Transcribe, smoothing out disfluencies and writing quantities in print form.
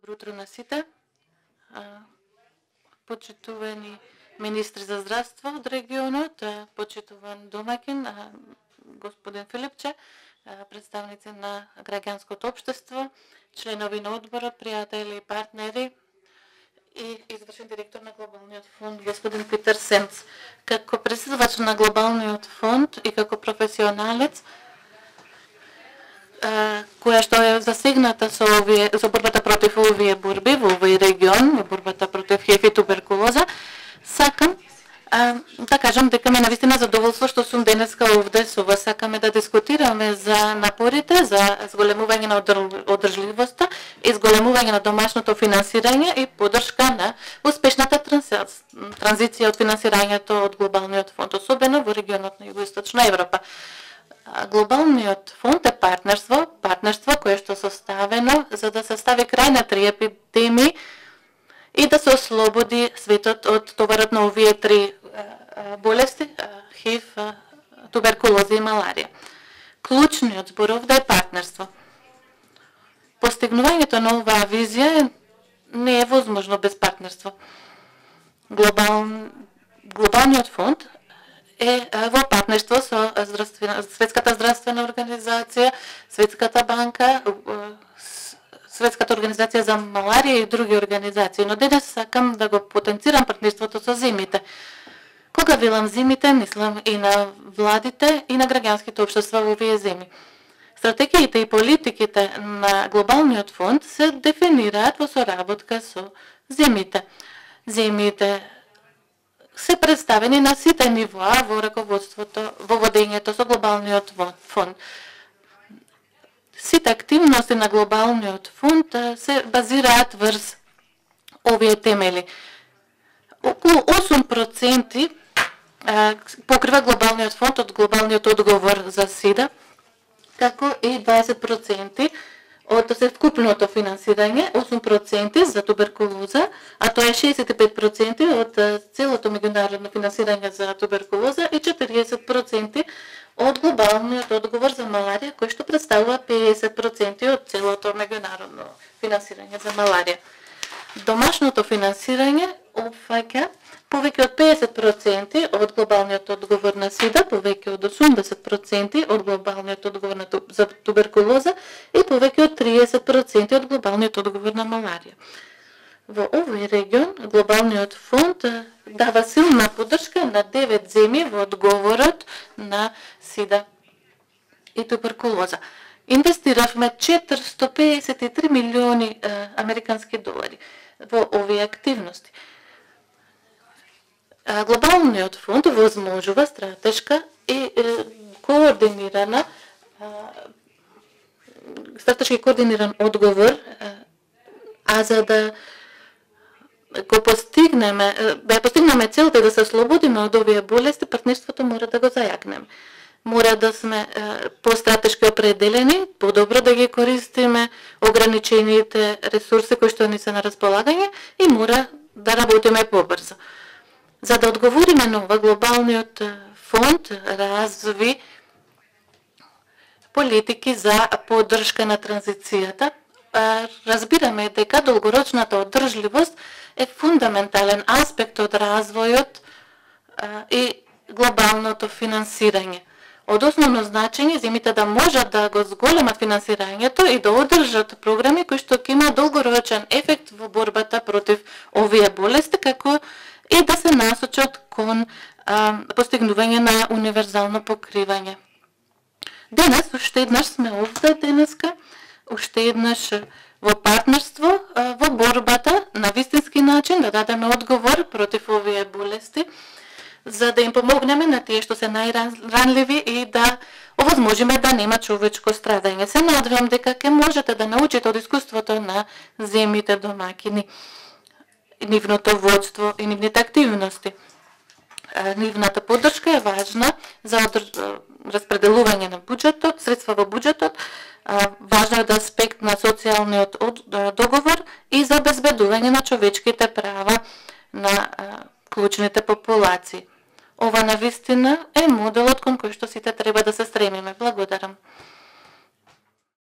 Добро утро на сите. Почитувани министри за здравство од регионот, почитуван домаќин, господин Филипче, представници на граѓанското општество, членови на одборот, пријатели и партнери и извршен директор на Глобалниот фонд, господин Питер Сенц. Како председавач на Глобалниот фонд и како професионалец, која што е засегната со борбата против овие борби во овој регион, во борбата против ХИВ и туберкулоза, сакам да кажам дека ми навистина задоволство што сум денеска овде со вас. Сакаме да дискутираме за напорите за зголемување на одржливоста и зголемување на домашното финансирање и поддршка на успешната транзиција од финансирањето од Глобалниот фонд, особено во регионот на Југоисточна Европа. Глобалниот фонд е партнерство кое што составено за да се стави крај на 3 епидемии и да се ослободи светот од товарот на овие 3 болести, ХИВ, туберкулоза и маларија. Клучниот збор овде е партнерство. Постигнувањето на оваа визија не е возможно без партнерство. Глобалниот фонд е во партнерство со Светската здравствена организација, Светската банка, Светската организација за маларија и други организации. Но денес сакам да го потенцирам партнерството со земите. Кога велам земите, мислам и на владите и на граѓанските општества во овие земји. Стратегиите и политиките на Глобалниот фонд се дефинираат во соработка со земите. Земите се представени на сите нивоа во раководството, во водењето со Глобалниот фонд. Сите активности на Глобалниот фонд се базираат врз овие темели. Околу 8% покрива Глобалниот фонд од глобалниот одговор за СИДА, како и 20% од севкупното финансирање, 8% за туберкулоза, а тоа е 65% од целото меѓународно финансирање за туберкулоза и 40% од глобалниот одговор за маларија, кој што представува 50% од целото меѓународно финансирање за маларија. Домашното финансирање опфаќа повеќе од 50% од глобалниот одговор на СИДА, повеќе од 80% од глобалниот одговор за туберкулоза и повеќе од 30% од глобалниот одговор на маларија. Во овој регион Глобалниот фонд дава силна поддршка на 9 земји во одговорот на СИДА и туберкулоза. Инвестиравме 453 милиони американски долари во овие активности. Глобалниот фонд возможува стратешки координиран одговор, а за да го постигнеме целта да се ослободиме од овие болести, партнерството мора да го зајакнеме. Мора да сме постратешки определени, подобро да ги користиме ограничените ресурси кои што ни се на располагање и мора да работиме побрзо. За да одговориме на ова, Глобалниот фонд разви политики за поддршка на транзицијата. Разбираме дека долгорочната одржливост е фундаментален аспект од развојот и глобалното финансирање. Од основно значење земите да можат да го зголемат финансирањето и да одржат програми кои што ќе имаат долгорочен ефект во борбата против овие болести, како и да се насочат кон постигнување на универзално покривање. Денес уште еднаш сме овде уште еднаш во партнерство во борбата на вистински начин да дадеме одговор против овие болести, за да им помогнеме на тие што се најранливи и да овозможиме да нема човечко страдање. Се надевам дека ќе можете да научите од искуството на земјите домакини, нивното водство и нивните активности. Нивната поддршка е важна за распределување на буџетот, средства во буџетот, важно е да аспект на социјалниот договор и за обезбедување на човечките права на клучните популации. Ова навистина е моделот кон кој што сите треба да се стремиме. Благодарам.